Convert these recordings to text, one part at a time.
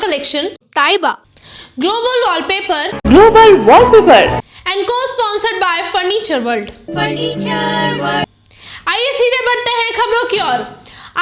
collection, Taiba, Global Wallpaper, and co-sponsored by Furniture World. आइए सीधे बढ़ते हैं खबरों की ओर।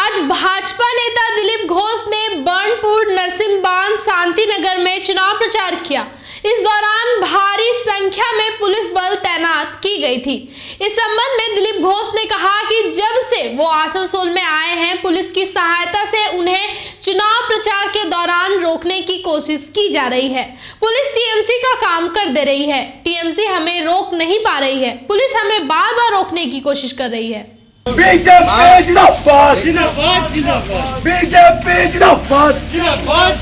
आज भाजपा नेता दिलीप घोष ने बर्नपुर, नरसिंहबान, शांतिनगर में चुनाव प्रचार किया। इस दौरान भारी संख्या में पुलिस बल तैनात की गई थी। इस संबंध में दिलीप घोष ने कहा कि जब से वो आसनसोल में आए हैं, पुलिस की सहायता से उन्हें चुनाव प्रचार के दौरान रोकने की कोशिश की जा रही है। पुलिस टीएमसी का काम कर दे रही है। टीएमसी हमें रोक नहीं पा रही है। पुलिस हमें बार बार रोकने की कोशिश कर रही है। बीजेपी जिंदाबाद, जिंदाबाद, जिंदाबाद, बीजेपी जिंदाबाद, जिंदाबाद।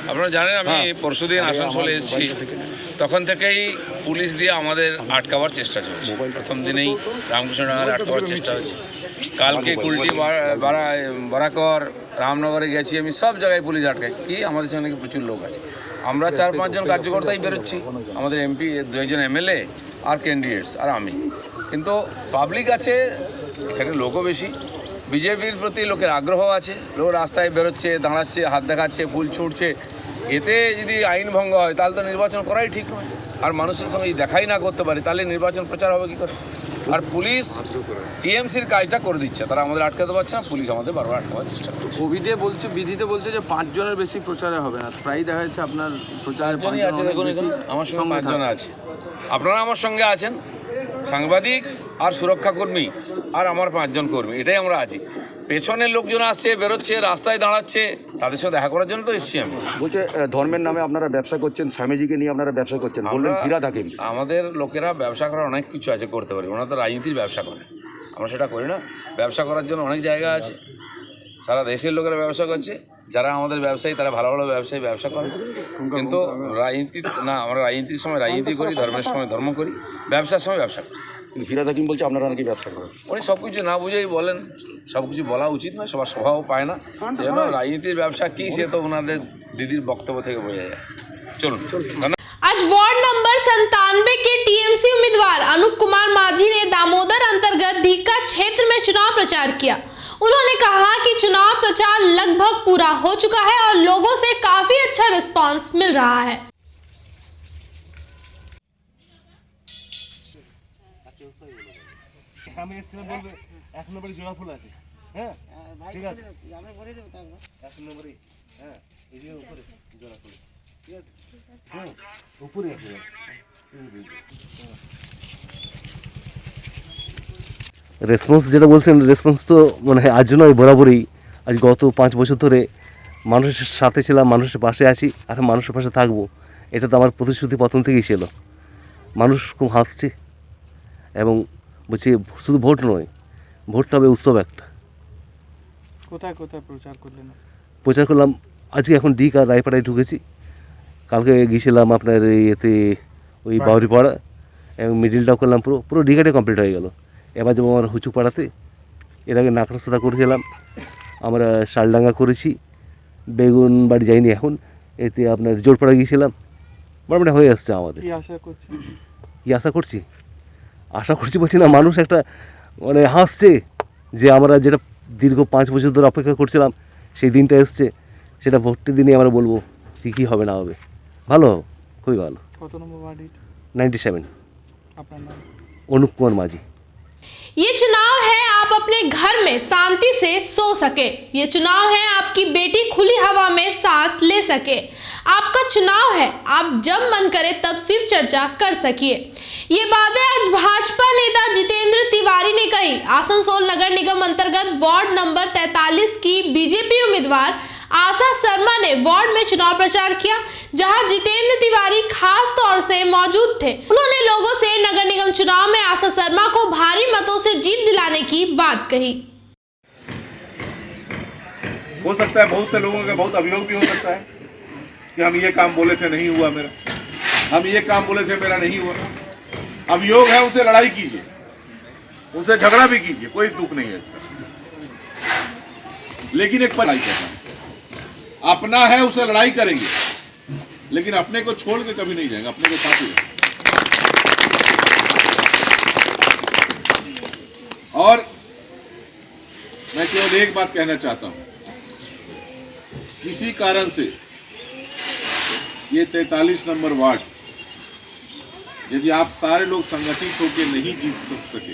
আপনারা জানেন আমি পরশুদিন আসানসোলে এসেছি, তখন থেকেই পুলিশ দিয়ে আমাদের আটকাবার চেষ্টা চলছে। প্রথম দিনেই রামকৃষ্ণনগরে আটকাবার চেষ্টা হয়েছে। কালকে কুলটি বারাকর রামনগরে গেছি, আমি সব জায়গায় পুলিশ আটকাই। কি আমাদের সঙ্গে নাকি প্রচুর লোক আছে। আমরা 4-5 জন কার্যকর্তাই বেরোচ্ছি, আমাদের এমপি 2 এমএলএ আর ক্যান্ডিডেটস আর আমি। কিন্তু পাবলিক আছে, এখানে লোকও বেশি। বিজেপির প্রতি লোকের আগ্রহ আছে, লোক রাস্তায় বেরোচ্ছে, দাঁড়াচ্ছে, হাত দেখাচ্ছে, ফুল ছুটছে। এতে যদি আইন ভঙ্গ হয় তাহলে তো নির্বাচন করাই ঠিক নয়। আর মানুষের সঙ্গে দেখাই না করতে পারে তাহলে নির্বাচন প্রচার হবে কী করে? আর পুলিশ টিএমসির কাজটা করে দিচ্ছে, তারা আমাদের আটকাতে পারছে না। পুলিশ আমাদের বারবার আটকাবার চেষ্টা করছে। বিধিতে বলছে যে 5 জনের বেশি প্রচারে হবে না। প্রায় দেখা যাচ্ছে আপনার প্রচারে 5 জনই আছে। দেখুন আমার সঙ্গে 5 জন আছে, আপনারা আমার সঙ্গে আছেন, সাংবাদিক আর সুরক্ষাকর্মী আর আমার 5 জন কর্মী, এটাই আমরা আছি। পেছনের লোকজন আসছে, বেরোচ্ছে, রাস্তায় দাঁড়াচ্ছে, তাদের সাথে দেখা করার জন্য তো এসেছি আমি। বলছে ধর্মের নামে আপনারা ব্যবসা করছেন, স্বামীজিকে নিয়ে আপনারা ব্যবসা করছেন, বললেন ফিরাদ হাকিম। আমাদের লোকেরা ব্যবসা করার অনেক কিছু আছে, করতে পারি। ওনারা তো রাজনীতির ব্যবসা করে, আমরা সেটা করি না। ব্যবসা করার জন্য অনেক জায়গা আছে, সারা দেশের লোকেরা ব্যবসা করছে। যারা আমাদের ব্যবসায়ী তারা ভালো ভালো ব্যবসায়ী ব্যবসা করে, কিন্তু রাজনীতি না। আমরা রাজনীতির সময় রাজনীতি করি, ধর্মের সময় ধর্ম করি, ব্যবসার সময় ব্যবসা করি। কিন্তু ফিরাদ হাকিম বলছে আপনারা নাকি ব্যবসা করেন। উনি সব কিছু না বুঝেই বলেন, সব কিছু বলা উচিত না, সবার স্বভাব পায় না। যেন রাজনীতির ব্যবসা কী সে তো ওনাদের দিদির বক্তব্য থেকে বোঝা যায়। চলুন। आज वार्ड नंबर 97 के टीएमसी उम्मीदवार अनूप कुमार माझी ने दामोदर अंतर्गत ढीका क्षेत्र में चुनाव प्रचार किया। उन्होंने कहा कि चुनाव प्रचार लगभग पूरा हो चुका है और लोगों से काफी अच्छा रिस्पांस मिल रहा है। রেসপন্স যেটা বলছেন, রেসপন্স তো মনে হয় আজ নয়, বরাবরই। আজ গত 5 বছর ধরে মানুষের সাথে ছিলাম, মানুষের পাশে আছি আর মানুষের পাশে থাকবো। এটা তো আমার প্রতিশ্রুতি প্রথম থেকেই ছিল। মানুষ খুব হাসছে এবং বলছি শুধু ভোট নয়, ভোটটা হবে উৎসব একটা। কোথায় কোথায় প্রচার করলেন? প্রচার করলাম আজকে, এখন ডিক আর রায়পাড়ায় ঢুকেছি। কালকে গিয়েছিলাম আপনার এতে ওই বাউরিপাড়া এবং মিডিলটাও করলাম, পুরো ডিকাটে কমপ্লিট হয়ে গেল। এবার যাবো আমার হুচুপাড়াতে। এর আগে নাকড়াসোদা করেছিলাম, আমরা শালডাঙ্গা করেছি, বেগুন বাড়ি যাইনি এখন। এতে আপনার জোরপাড়া গিয়েছিলাম, মোটামুটি হয়ে আসছে আমাদের। কি আশা করছি? আশা করছি বলছি না, মানুষ একটা মানে হাসছে যে আমরা যেটা দীর্ঘ 5 বছর ধরে অপেক্ষা করছিলাম সেই দিনটা এসছে। সেটা ভোটের দিনই আমরা বলবো কী হবে না হবে। ভালো, খুবই ভালো। কত নম্বর ওয়ার্ড? 97। আপনার নাম? অনুপ কুমার माझी। ये चुनाव है आप अपने घर में शांति से सो सके। ये चुनाव है आपकी बेटी खुली हवा में सांस ले सके। आपका चुनाव है आप जब मन करे तब सिर्फ चर्चा कर सकिए। ये बातें आज भाजपा नेता जितेंद्र तिवारी ने कही। आसनसोल नगर निगम अंतर्गत वार्ड नंबर 43 की बीजेपी उम्मीदवार आशा शर्मा ने वार्ड में चुनाव प्रचार किया, जहां जितेंद्र तिवारी खास तौर से मौजूद थे। उन्होंने लोगों से नगर निगम चुनाव में आशा शर्मा को भारी मतों से जीत दिलाने की बात कही। हो सकता है बहुत से लोगों का बहुत अभियोग भी हो सकता है कि हम ये काम बोले थे नहीं हुआ मेरा, हम ये काम बोले थे मेरा नहीं हुआ। अभियोग है, उनसे लड़ाई कीजिए, उनसे झगड़ा भी कीजिए, कोई दुख नहीं है इसका। लेकिन एक लड़ाई करना अपना है, उसे लड़ाई करेंगे, लेकिन अपने को छोड़ के कभी नहीं जाएंगे, अपने को साथ ही केवल एक बात कहना चाहता हूं, किसी कारण से ये 43 नंबर वार्ड यदि आप सारे लोग संगठित होकर नहीं जीत सके,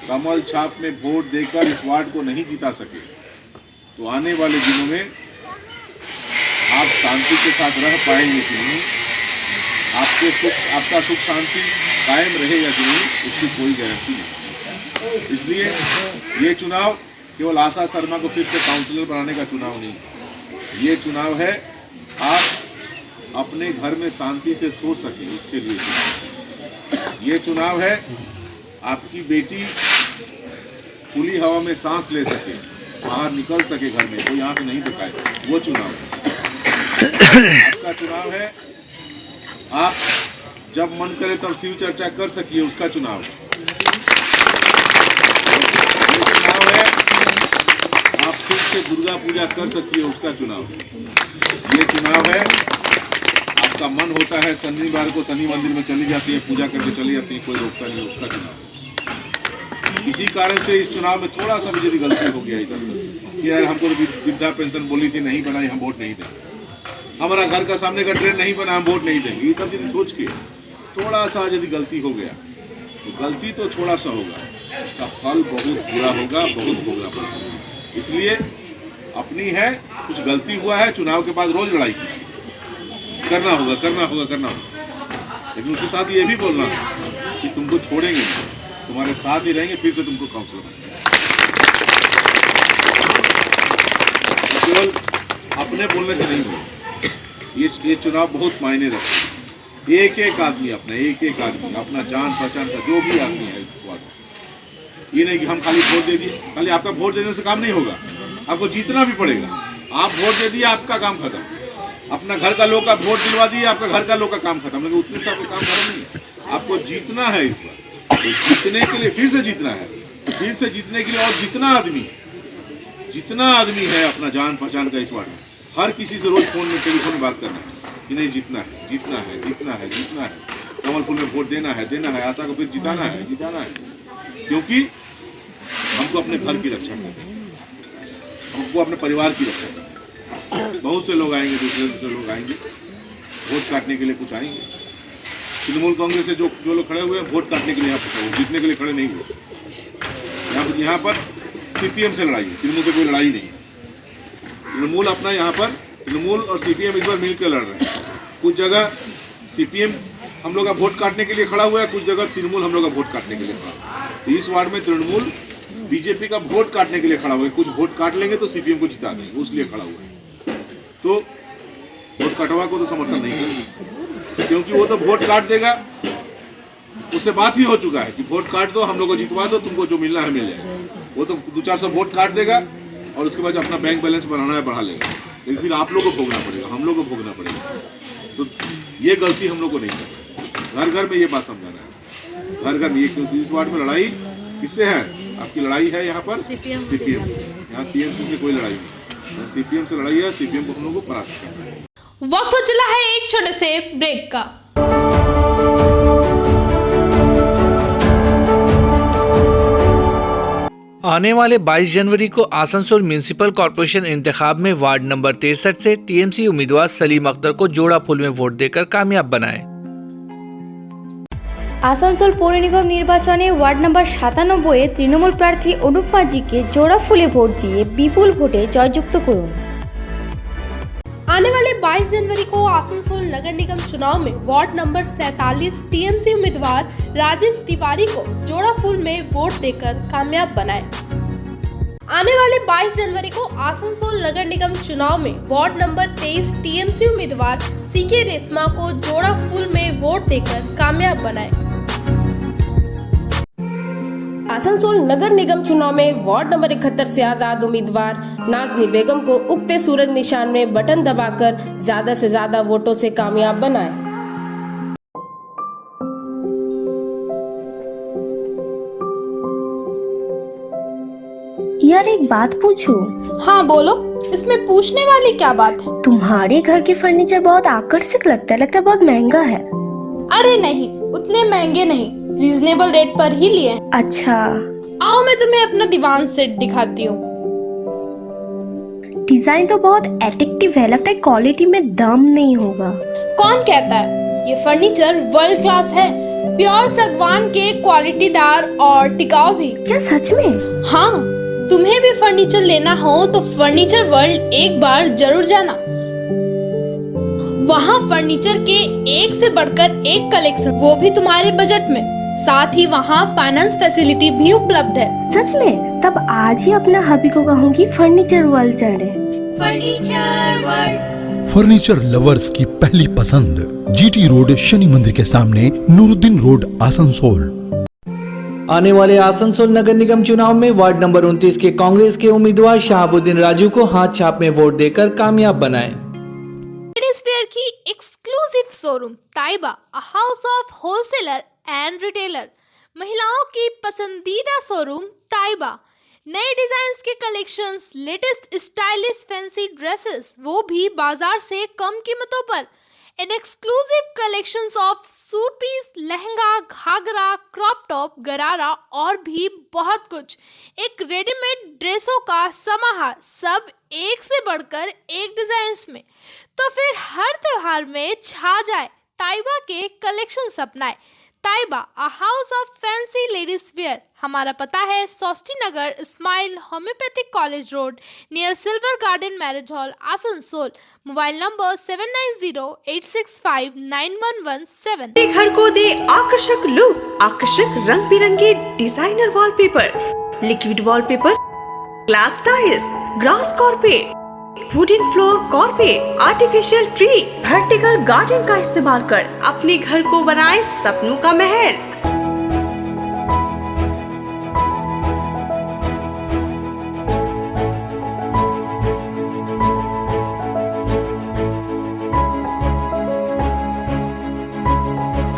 कमल छाप में वोट देकर इस वार्ड को नहीं जिता सके, तो आने वाले दिनों में आप शांति के साथ रह पाएंगे कि नहीं, आपका सुख शांति कायम रहेगा कि नहीं, इसकी कोई गारंटी नहीं। इसलिए ये चुनाव केवल आशा शर्मा को फिर से काउंसलर बनाने का चुनाव नहीं, ये चुनाव है आप अपने घर में शांति से सो सके उसके लिए। ये चुनाव है आपकी बेटी खुली हवा में सांस ले सके, बाहर निकल सके घर में, कोई आंख नहीं दिखाए, वो चुनाव है। आपका चुनाव है आप जब मन करे तब शिव चर्चा कर सकिए, उसका चुनाव है। ये चुनाव है आप फिर से दुर्गा पूजा कर सकिए, उसका चुनाव है। ये चुनाव है आपका मन होता है शनिवार को शनि मंदिर में चली जाती है, पूजा करके चली जाती है, कोई रोकता नहीं, उसका चुनाव है। इसी कारण से इस चुनाव में थोड़ा सा भी यदि गलती हो गया इधर से कि यार हमको वृद्धा पेंशन बोली थी, नहीं बनाई, हम वोट नहीं देंगे, हमारा घर का सामने का ट्रेन नहीं बना, हम वोट नहीं देंगे, ये सब यदि सोच के थोड़ा सा यदि गलती हो गया तो गलती तो थोड़ा सा होगा, उसका फल बहुत बुरा होगा, बहुत भोगना पड़ेगा। इसलिए अपनी है, कुछ गलती हुआ है, चुनाव के बाद रोज लड़ाई करना होगा, लेकिन उसके साथ ये भी बोलना है कि तुमको छोड़ेंगे नहीं, तुम्हारे साथ ही रहेंगे, फिर से तुमको काउंसलर बनाएंगे। केवल अपने बोलने से नहीं होगा, ये चुनाव बहुत मायने रखता है। एक एक आदमी अपना जान पहचान का जो भी आदमी है इस वार्ड में, ये नहीं कि हम खाली वोट दे दिए, खाली आपका वोट देने से काम नहीं होगा, आपको जीतना भी पड़ेगा। आप वोट दे दिए, आपका काम खत्म, अपना घर का लोग का वोट दिलवा दिए, आपका घर का लोग का काम खत्म, लेकिन उतने सब काम खत्म नहीं है, आपको जीतना है इस बार। तो जीतने के लिए फिर से जीतना है, फिर से जीतने के लिए और जितना आदमी है अपना जान पहचान का इस वार्ड में, हर किसी से रोज फोन में टेलीफोन में बात करना है कि नहीं जीतना है, कमलपुर में वोट देना है, आशा को फिर जिताना है, क्योंकि हमको अपने घर की रक्षा करनी है, हमको अपने परिवार की रक्षा करनी है। बहुत से लोग आएंगे, दूसरे लोग आएंगे वोट काटने के लिए, कुछ आएंगे तृणमूल कांग्रेस से जो लोग खड़े हुए हैं वोट काटने के लिए, यहाँ पर जीतने के लिए खड़े नहीं हुए। यहाँ पर सीपीएम से लड़ाई है, तृणमूल से कोई लड़ाई नहीं है। तृणमूल अपना यहाँ पर तृणमूल और सीपीएम इस बार मिलकर लड़ रहे हैं। कुछ जगह सीपीएम हम लोग का वोट काटने के लिए खड़ा हुआ है, कुछ जगह तृणमूल हम लोग का वोट काटने के लिए खड़ा है। तो इस वार्ड में तृणमूल बीजेपी का वोट काटने के लिए खड़ा हुआ है, कुछ वोट काट लेंगे तो सीपीएम को जिता देंगे, उसलिए खड़ा हुआ है। तो वोट कटवा को तो समर्थन नहीं करेंगे, क्योंकि वो तो वोट काट देगा, उससे बात ही हो चुका है कि वोट काट दो, हम लोग को जितवा दो, तुमको जो मिलना है मिल जाएगा। वो तो 200-400 वोट काट देगा और उसके बाद अपना बैंक बैलेंस बनाना है बढ़ा लेगा, लेकिन फिर आप लोग को भोगना पड़ेगा, हम लोग को भोगना पड़ेगा। तो ये गलती हम लोग को नहीं करना। घर घर में ये बात समझाना है, घर घर में ये, क्योंकि इस वार्ड में लड़ाई किससे है? आपकी लड़ाई है यहाँ पर सीपीएम से, यहाँ टीएमसी से कोई लड़ाई नहीं, यहाँ सीपीएम से लड़ाई है, सीपीएम को हम लोग को परास्त करना है। वक्त हो चला है एक छोटे से ब्रेक का। आने वाले 22 जनवरी को आसनसोल म्युनिसिपल कॉर्पोरेशन इंतखाब में वार्ड नंबर 63 से टीएमसी उम्मीदवार सलीम अख्तर को जोड़ा फूल में वोट देकर कामयाब बनाएं। आसनसोल पौर निगम निर्वाचने वार्ड नंबर 97 तृणमूल प्रार्थी अनुप माझी के जोड़ा फूले वोट दिए विपुल भोटे जययुक्त करुन। आने वाले 22 जनवरी को आसनसोल नगर निगम चुनाव में वार्ड नंबर 47 टीएमसी उम्मीदवार राजेश तिवारी को जोड़ा फूल में वोट देकर कामयाब बनाएं। आने वाले 22 जनवरी को आसनसोल नगर निगम चुनाव में वार्ड नंबर 23 टीएमसी उम्मीदवार सीके रेशमा को जोड़ा फूल में वोट देकर कामयाब बनाएं। आसनसोल नगर निगम चुनाव में वार्ड नंबर 71 से आजाद उम्मीदवार नाजनी बेगम को उगते सूरज निशान में बटन दबाकर ज्यादा से ज्यादा वोटों से कामयाब बनाएं। यार एक बात पूछूं? हाँ बोलो, इसमें पूछने वाली क्या बात है? तुम्हारे घर के फर्नीचर बहुत आकर्षक लगता है बहुत महंगा है। अरे नहीं, उतने महंगे नहीं, रीजनेबल रेट पर ही लिए। अच्छा, आओ मैं तुम्हें अपना दीवान सेट दिखाती हूँ। डिजाइन तो बहुत एट्रैक्टिव है, लगता है क्वालिटी में दम नहीं होगा। कौन कहता है? ये फर्नीचर वर्ल्ड क्लास है, प्योर सागवान के, क्वालिटीदार और टिकाऊ भी। क्या सच में? हाँ, तुम्हें भी फर्नीचर लेना हो तो फर्नीचर वर्ल्ड एक बार जरूर जाना। वहाँ फर्नीचर के एक से बढ़कर एक कलेक्शन, वो भी तुम्हारे बजट में। साथ ही वहाँ फाइनेंस फैसिलिटी भी उपलब्ध है। सच में? तब आज ही अपना हबी को कहूँगी फर्नीचर वर्ल्ड चढ़े। फर्नीचर लवर्स की पहली पसंद, जीटी रोड, शनि मंदिर के सामने, नूरुद्दीन रोड, आसनसोल। आने वाले आसनसोल नगर निगम चुनाव में वार्ड नंबर 29 के कांग्रेस के उम्मीदवार शहाबुद्दीन राजू को हाथ छाप में वोट देकर कामयाब बनाएं। लेडीज वेयर की exclusive showroom Taiba, a house of wholesaler and retailer. महिलाओं की पसंदीदा शोरूम ताइबा, नए डिजाइन्स के collections, latest stylish fancy dresses, वो भी बाजार से कम कीमतों पर। An exclusive collections of suit piece, lehenga, ghagra, crop top, gharara और भी बहुत कुछ। एक रेडीमेड ड्रेसों का समाहार, सब एक से बढ़कर एक डिजाइन्स में। तो फिर हर त्योहार में छा जाए ताइबा के कलेक्शंस अपनाए। Taiba, a house of fancy ladies wear. हमारा पता है Sosti Nagar, smile homoeopathic college road, near silver garden marriage hall, Asansol. Mobile number 7908659117। अपने घर को दे आकर्षक लुक, आकर्षक रंग बिरंगे designer wallpaper, liquid wallpaper, glass tiles, grass carpet, wooden floor carpet, artificial tree, vertical garden का इस्तेमाल कर अपने घर को बनाए सपनों का महल।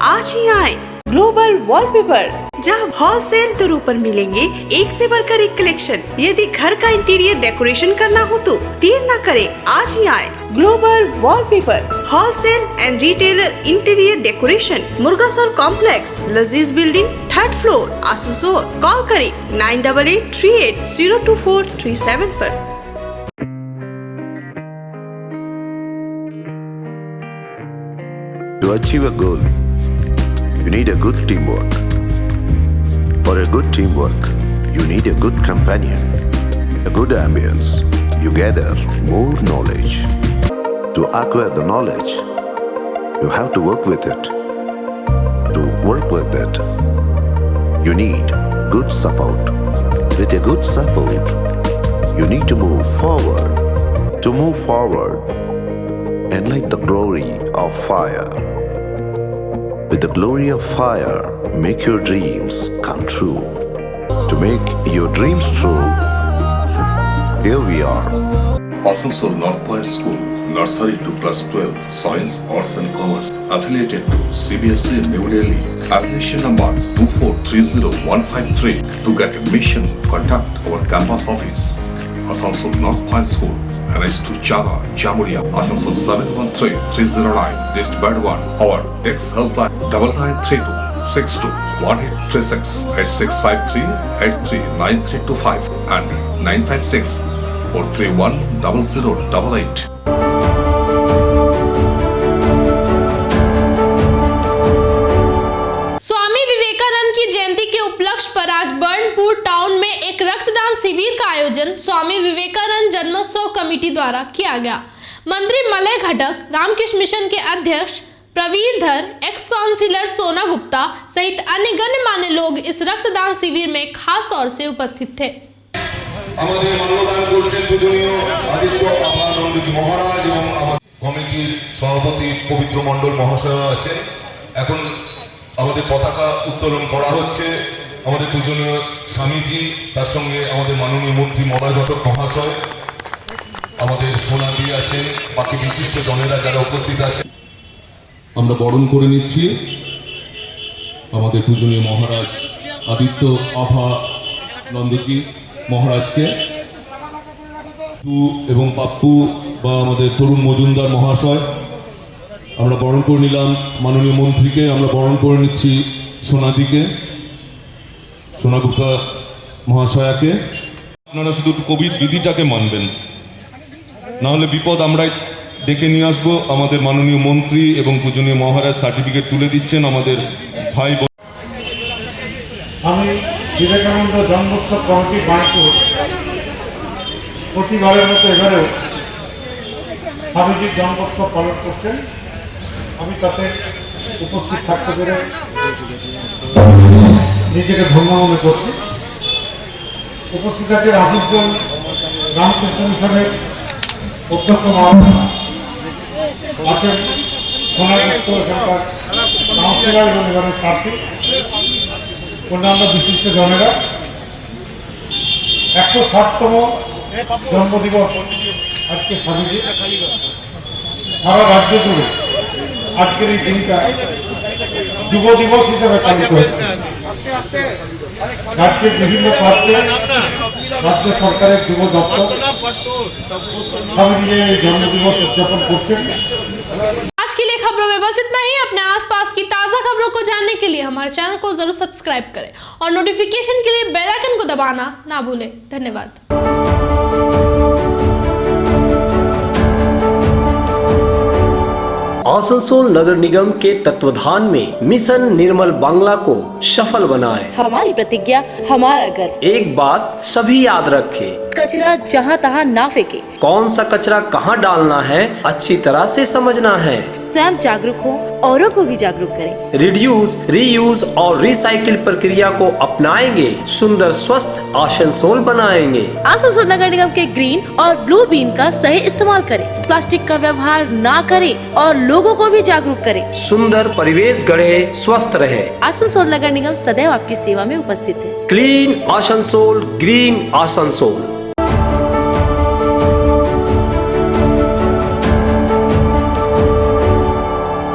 आज ही आए ग्लोबल वॉलपेपर, जहां होलसेल दरों पर मिलेंगे एक से बढ़कर एक कलेक्शन। यदि घर का इंटीरियर डेकोरेशन करना हो तो देर न करें, आज ही आए global wallpaper, wholesale and retailer interior decoration, Murgasol complex, Lazeez building, 3rd floor, Asansol. Call करें 9883802437 पर। To achieve a goal, you need a good teamwork. For a good teamwork, you need a good companion, a good ambience. You gather more knowledge. To acquire the knowledge, you have to work with it. To work with it, you need good support. With a good support, you need to move forward. To move forward, and like the glory of fire. With the glory of fire, make your dreams come true. To make your dreams true, here we are. Asansol North Point School, Nursery to +12, Science, Arts and Commerce, affiliated to CBSE New Delhi. Affiliation number 2430153. To get admission, contact our campus office. Asansol North Point School, NH2 Chaga, Jamuria, Asansol 713309, East Burdwan. Our text helpline 9932621836, 8653839325 and 95643100088. Swami Vivekananda की जयंती के उपलक्ष्य पर आज Burnpur town में एक रक्तदान शिविर का आयोजन स्वामी विवेकानंद जन्मोत्सव कमेटी द्वारा किया गया। मंत्री मलय घटक, रामकृष्ण मिशन के अध्यक्ष प्रवीर धर, एक्स काउंसिलर सोना गुप्ता सहित अन्य गणमान्य लोग इस रक्तदान शिविर में खास तौर से उपस्थित थे। আমাদের মাল্যদান করেছেন পূজনীয় আদিত্য আনন্দজি মহারাজ এবং কমিটির সভাপতি পবিত্র মণ্ডল মহাশয় আছেন। এখন আমাদের পতাকা উত্তোলন করা হচ্ছে। আমাদের পূজনীয় স্বামীজি, তার সঙ্গে আমাদের মাননীয় মন্ত্রী মলয় ঘটক মহাশয়, আমাদের সোনাদি আছেন, বাকি বিশিষ্ট জনেরা যারা উপস্থিত আছেন। আমরা বরণ করে নিচ্ছি আমাদের পূজনীয় মহারাজ আদিত্য আভা নন্দজি মহারাজকে এবং পাপ্পু বা আমাদের তরুণ মজুমদার মহাশয়। আমরা বরণ করে নিলাম মাননীয় মন্ত্রীকে, আমরা বরণ করে নিচ্ছি সোনাদিকে, সোনাগুপ্তা মহাশয়াকে। আপনারা শুধু কোভিড বিধিটাকে মানবেন, নাহলে বিপদ আমরাই ডেকে নিয়ে আসবো। আমাদের মাননীয় মন্ত্রী এবং পূজনীয় মহারাজ সার্টিফিকেট তুলে দিচ্ছেন আমাদের ভাই বোন। আমি বিবেকানন্দ জন্মোৎসব কমিটি বাঁকুড়া প্রতিবারের মতো এবারেও স্বামীজির জন্মোৎসব পালন করছেন। আমি তাতে উপস্থিত থাকতে পেরে নিজেকে ধন্য মনে করছি। উপস্থিত আছেন আশুজন রামকৃষ্ণ মিশনের অধ্যক্ষ মহাশয়, আছেন সোনাগুপ্ত এখানকার কাউন্সিলর এবং এবারের প্রার্থী, অন্যান্য বিশিষ্ট জনেরা। 160তম জন্মদিবস আজকে স্বামীজি। সারা রাজ্য জুড়ে আজকের এই দিনটা যুব দিবস হিসেবে পালিত হচ্ছে। রাজ্যের বিভিন্ন প্রান্তে রাজ্য সরকারের যুব দপ্তর স্বামীজির এই জন্মদিবস উদযাপন করছেন। आज के लिए खबरों में बस इतना ही। अपने आसपास की ताज़ा खबरों को जानने के लिए हमारे चैनल को जरूर सब्सक्राइब करें और नोटिफिकेशन के लिए बेल आइकन को दबाना ना भूलें। धन्यवाद। आसनसोल नगर निगम के तत्वाधान में मिशन निर्मल बांग्ला को सफल बनाएं। हमारी प्रतिज्ञा, हमारा गर्व। एक बात सभी याद रखें, कचरा जहाँ तहाँ ना फेंके। कौन सा कचरा कहाँ डालना है अच्छी तरह से समझना है। स्वयं जागरूक हो, औरों को भी जागरूक करें। रिड्यूस, रीयूज और रिसाइकिल प्रक्रिया को अपनाएंगे, सुंदर स्वस्थ आसनसोल बनाएंगे। आसनसोल नगर निगम के ग्रीन और ब्लू बीन का सही इस्तेमाल करें। प्लास्टिक का व्यवहार ना करें और लोगों को भी जागरूक करें। सुंदर परिवेश गढ़े, स्वस्थ रहे। आसनसोल नगर निगम सदैव आपकी सेवा में उपस्थित है। Clean Asansol, green Asansol.